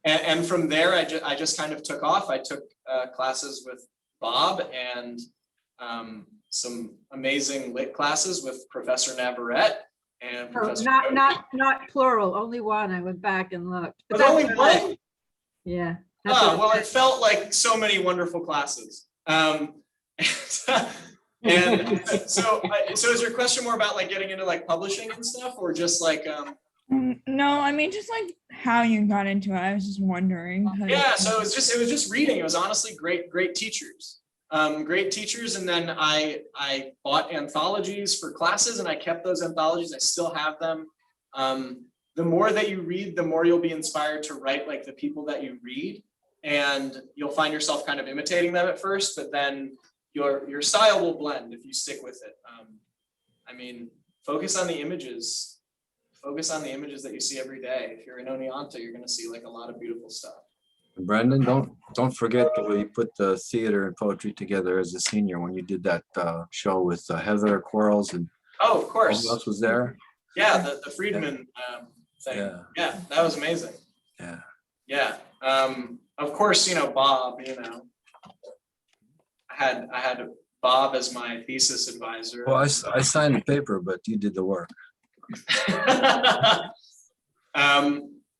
and from there, I just kind of took off. I took classes with Bob and some amazing lit classes with Professor Navarrete and Professor
Not plural, only one. I went back and looked.
But only one?
Yeah.
Oh, well, it felt like so many wonderful classes. And so is your question more about like getting into like publishing and stuff, or just like
No, I mean just like how you got into it. I was just wondering.
Yeah, so it was just reading. It was honestly great teachers. Great teachers, and then I bought anthologies for classes, and I kept those anthologies. I still have them. The more that you read, the more you'll be inspired to write like the people that you read, and you'll find yourself kind of imitating them at first, but then your style will blend if you stick with it. I mean, focus on the images. Focus on the images that you see every day. If you're in Oneonta, you're going to see like a lot of beautiful stuff.
Brendan, don't forget the way you put the theater and poetry together as a senior when you did that show with Heather Quarles and
oh, of course,
who else was there?
Yeah, the Friedman thing. Yeah, that was amazing. Yeah. Of course, you know, Bob. You know, I had Bob as my thesis advisor.
Well, I signed the paper, but you did the work.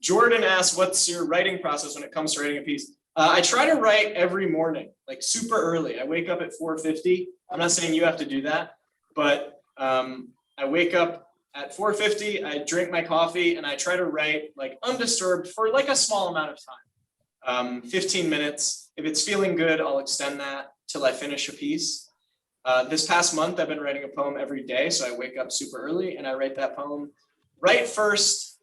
Jordan asked, what's your writing process when it comes to writing a piece? I try to write every morning, like super early. I wake up at 4:50. I'm not saying you have to do that, but I wake up at 4:50, I drink my coffee, and I try to write like undisturbed for like a small amount of time. 15 minutes. If it's feeling good, I'll extend that till I finish a piece. This past month, I've been writing a poem every day, so I wake up super early and I write that poem. Write first,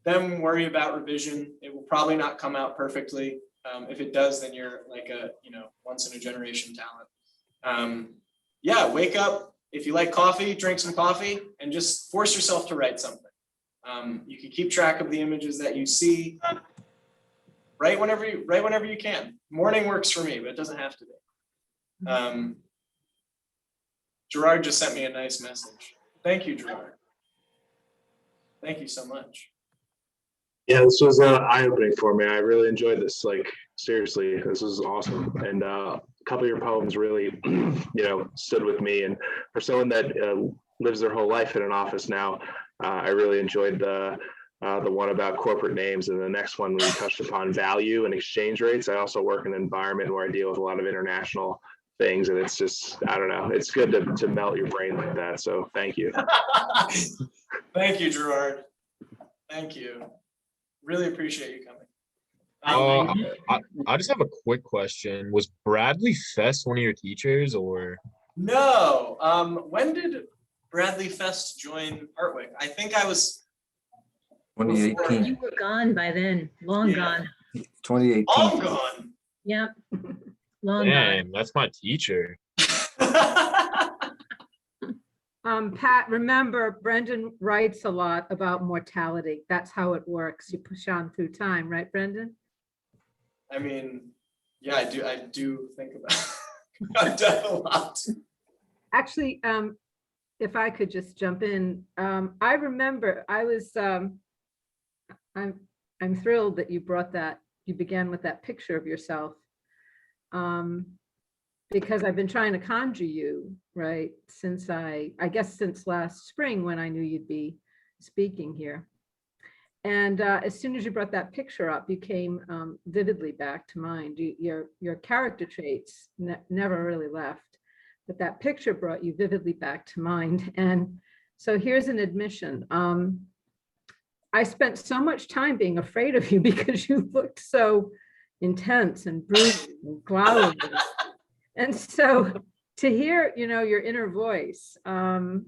then worry about revision. It will probably not come out perfectly. If it does, then you're like a, you know, once in a generation talent. Yeah, wake up. If you like coffee, drink some coffee and just force yourself to write something. You can keep track of the images that you see. Write whenever you can. Morning works for me, but it doesn't have to be. Gerard just sent me a nice message. Thank you, Gerard. Thank you so much.
Yeah, this was eye-opening for me. I really enjoyed this. Like, seriously, this was awesome. And a couple of your poems really, stood with me. And for someone that lives their whole life in an office now, I really enjoyed the one about corporate names, and the next one we touched upon value and exchange rates. I also work in an environment where I deal with a lot of international things, and it's just, I don't know, it's good to melt your brain like that. So thank you.
Thank you, Gerard. Thank you. Really appreciate you coming.
I just have a quick question. Was Bradley Fest one of your teachers, or?
No. When did Bradley Fest join Hartwick? I think I was
2018,
You were gone by then, long
Yeah.
gone.
2018.
long gone.
Yep. Long gone.
Damn, that's my teacher.
Pat, remember, Brendan writes a lot about mortality. That's how it works. You push on through time, right, Brendan?
I mean, yeah, I do think about that a lot.
Actually, if I could just jump in, I remember I'm thrilled that you brought that, you began with that picture of yourself. Because I've been trying to conjure you, right, since I guess since last spring when I knew you'd be speaking here. And as soon as you brought that picture up, you came vividly back to mind. Your character traits never really left, but that picture brought you vividly back to mind. And so here's an admission. I spent so much time being afraid of you because you looked so intense and brooding and glowering. And so to hear, your inner voice and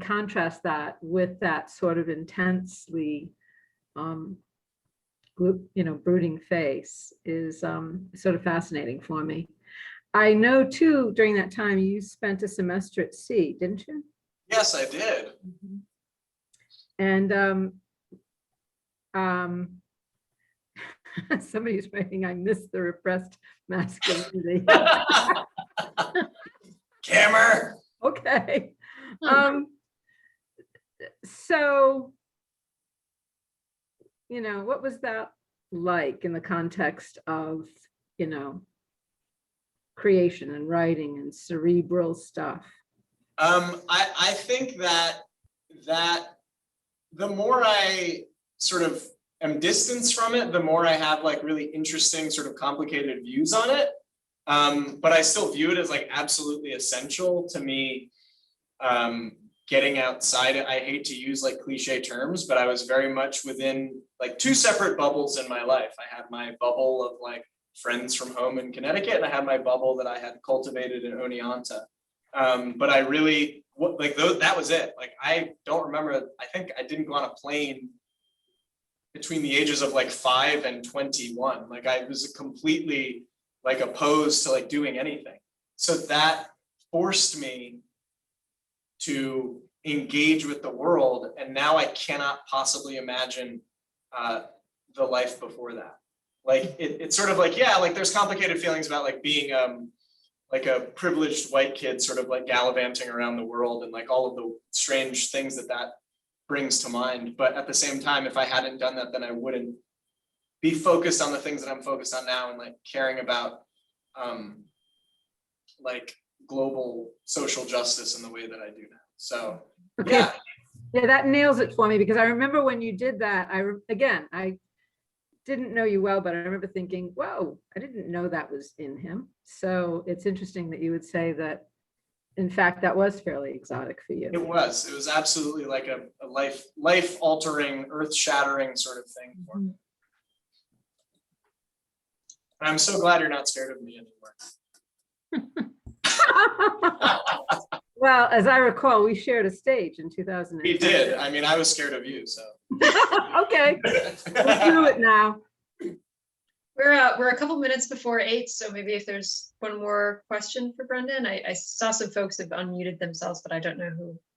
contrast that with that sort of intensely, brooding face is sort of fascinating for me. I know too, during that time, you spent a semester at sea, didn't you?
Yes, I did.
And somebody's writing, I miss the repressed masculinity.
Camera.
Okay. So, what was that like in the context of, creation and writing and cerebral stuff?
I think that the more I sort of am distanced from it, the more I have like really interesting sort of complicated views on it. But I still view it as like absolutely essential to me getting outside. I hate to use like cliche terms, but I was very much within like two separate bubbles in my life. I had my bubble of like friends from home in Connecticut, and I had my bubble that I had cultivated in Oneonta. But I really, that was it. Like, I don't remember, I think I didn't go on a plane between the ages of like 5 and 21. Like, I was completely like opposed to like doing anything. So that forced me to engage with the world. And now I cannot possibly imagine the life before that. Like, it's sort of like, yeah, like there's complicated feelings about like being like a privileged white kid sort of like gallivanting around the world and like all of the strange things that brings to mind. But at the same time, if I hadn't done that, then I wouldn't be focused on the things that I'm focused on now and like caring about like global social justice in the way that I do now. So,
Okay.
yeah.
Yeah, that nails it for me, because I remember when you did that, I didn't know you well, but I remember thinking, whoa, I didn't know that was in him. So it's interesting that you would say that, in fact, that was fairly exotic for you.
It was absolutely like a life altering, earth shattering sort of thing for me. And I'm so glad you're not scared of me anymore.
Well, as I recall, we shared a stage in 2010.
We did. I mean, I was scared of you, so.
Okay, we'll do it now.
We're a couple minutes before 8, so maybe if there's one more question for Brendan. I saw some folks have unmuted themselves, but I don't know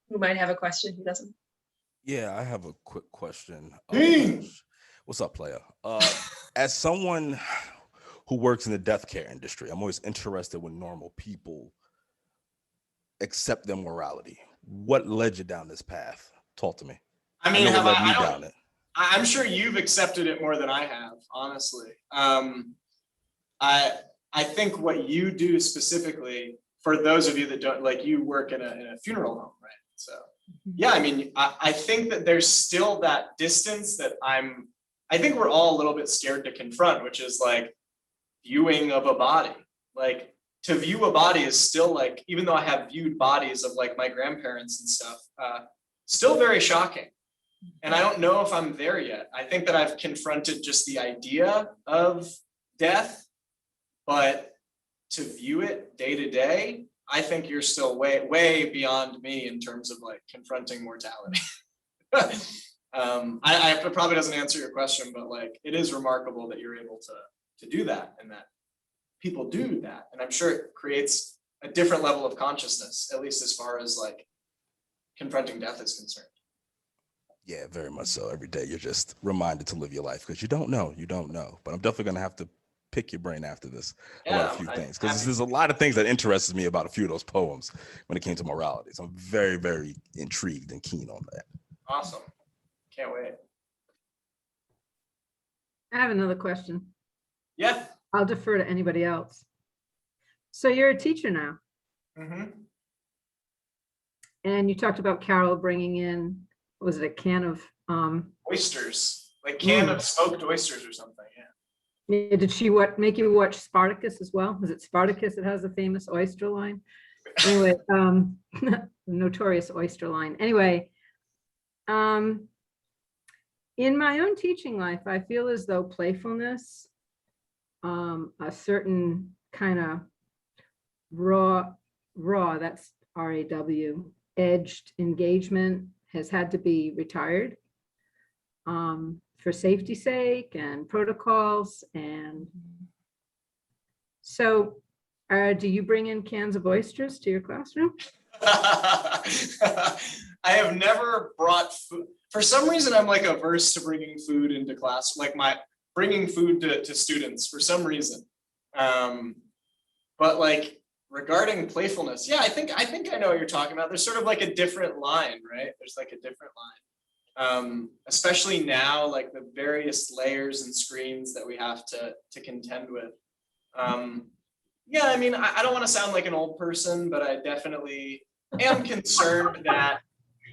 who might have a question, who doesn't.
Yeah, I have a quick question.
Hey.
What's up, player? As someone who works in the death care industry. I'm always interested when normal people accept their morality. What led you down this path? Talk to me.
I mean,
know what
have
led me
I don't-
down it.
I'm sure you've accepted it more than I have, honestly. I think what you do specifically, for those of you that don't, like, you work in a funeral home, right? So, yeah, I mean, I think that there's still that distance that I think we're all a little bit scared to confront, which is like viewing of a body. Like, to view a body is still, like, even though I have viewed bodies of like my grandparents and stuff, still very shocking. And I don't know if I'm there yet. I think that I've confronted just the idea of death, but to view it day to day, I think you're still way, way beyond me in terms of like confronting mortality. It probably doesn't answer your question, but like, it is remarkable that you're able to do that, and that people do that. And I'm sure it creates a different level of consciousness, at least as far as like confronting death is concerned.
Yeah, very much so. Every day you're just reminded to live your life because you don't know. But I'm definitely going to have to pick your brain after this about a few things, because there's a lot of things that interested me about a few of those poems when it came to morality. So I'm very, very intrigued and keen on that.
Awesome. Can't wait.
I have another question.
Yeah.
I'll defer to anybody else. So you're a teacher now, and you talked about Carol bringing in, was it a can of
oysters, like can of smoked oysters or something?
Yeah. Did she make you watch Spartacus as well? Was it Spartacus that has the famous oyster line? Anyway, the notorious oyster line. Anyway, in my own teaching life, I feel as though playfulness, a certain kind of raw, that's RAW, edged engagement has had to be retired for safety's sake and protocols. And so do you bring in cans of oysters to your classroom?
I have never brought food. For some reason, I'm like averse to bringing food into class, like bringing food to students for some reason. But like regarding playfulness, yeah, I think I know what you're talking about. There's sort of like a different line, right? There's like a different line. Especially now, like the various layers and screens that we have to contend with. Yeah, I mean, I don't want to sound like an old person, but I definitely am concerned that.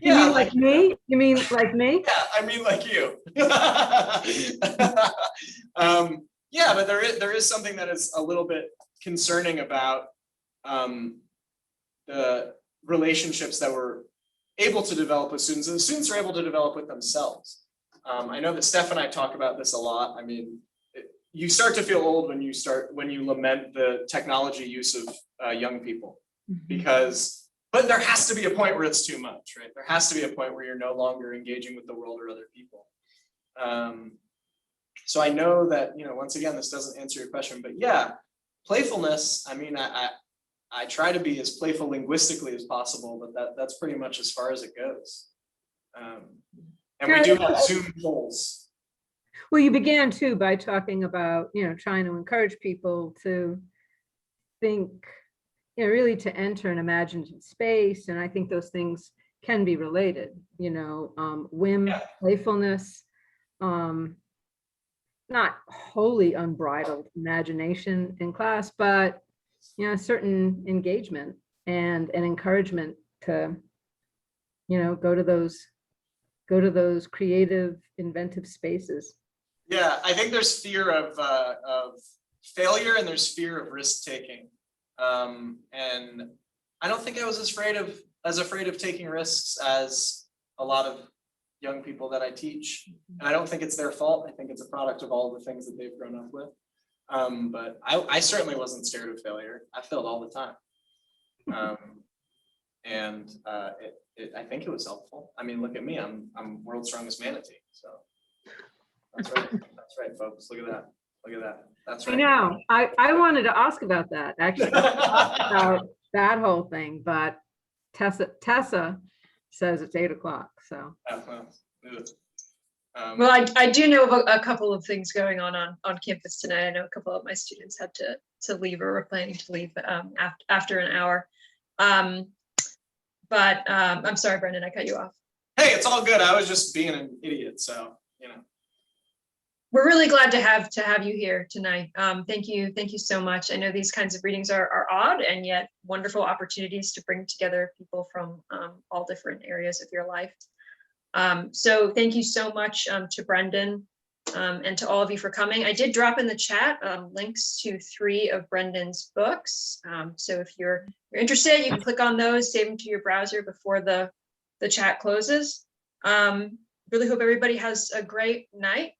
You mean like me? You mean like me?
Yeah, I mean like you. Yeah, but there is something that is a little bit concerning about the relationships that we're able to develop with students, and the students are able to develop with themselves. I know that Steph and I talk about this a lot. I mean, you start to feel old when you lament the technology use of young people, but there has to be a point where it's too much, right? There has to be a point where you're no longer engaging with the world or other people. So I know that, once again, this doesn't answer your question, but yeah, playfulness, I mean, I try to be as playful linguistically as possible, but that's pretty much as far as it goes. And we do have Zoom polls.
Well, you began too by talking about, trying to encourage people to think, really to enter an imaginative space. And I think those things can be related, whim, playfulness, not wholly unbridled imagination in class, but, certain engagement and an encouragement to, go to those creative, inventive spaces.
Yeah, I think there's fear of failure and there's fear of risk taking, and I don't think I was as afraid of taking risks as a lot of young people that I teach, and I don't think it's their fault. I think it's a product of all the things that they've grown up with. But I certainly wasn't scared of failure. I failed all the time, and I think it was helpful. I mean, look at me. I'm world's strongest manatee. So. That's right. That's right, folks. Look at that. Look at that. That's right.
I know. I wanted to ask about that, actually, about that whole thing, but Tessa says it's 8 o'clock. So.
Well, I do know of a couple of things going on campus tonight. I know a couple of my students had to leave or were planning to leave after an hour. But I'm sorry, Brendan, I cut you off.
Hey, it's all good. I was just being an idiot, so, you know.
We're really glad to have you here tonight. Thank you so much. I know these kinds of readings are odd and yet wonderful opportunities to bring together people from all different areas of your life. So thank you so much to Brendan and to all of you for coming. I did drop in the chat links to 3 of Brendan's books. So if you're interested, you can click on those, save them to your browser before the chat closes. Really hope everybody has a great night.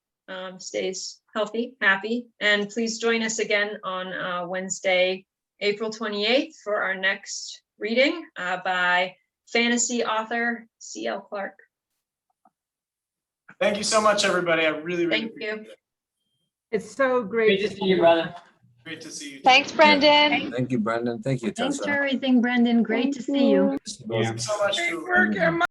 Stays healthy, happy, and please join us again on Wednesday, April 28th for our next reading by fantasy author C.L. Clark.
Thank you so much, everybody. I really
Thank
appreciate
you.
it.
It's so great.
Great to see you, brother.
Great to see you.
Thanks, Brendan.
Thank you, Brendan. Thank you,
Thanks
Tessa.
for everything, Brendan. Great to see you.
See both of you.
Thanks so much.
Great
Julie.
work, Emma.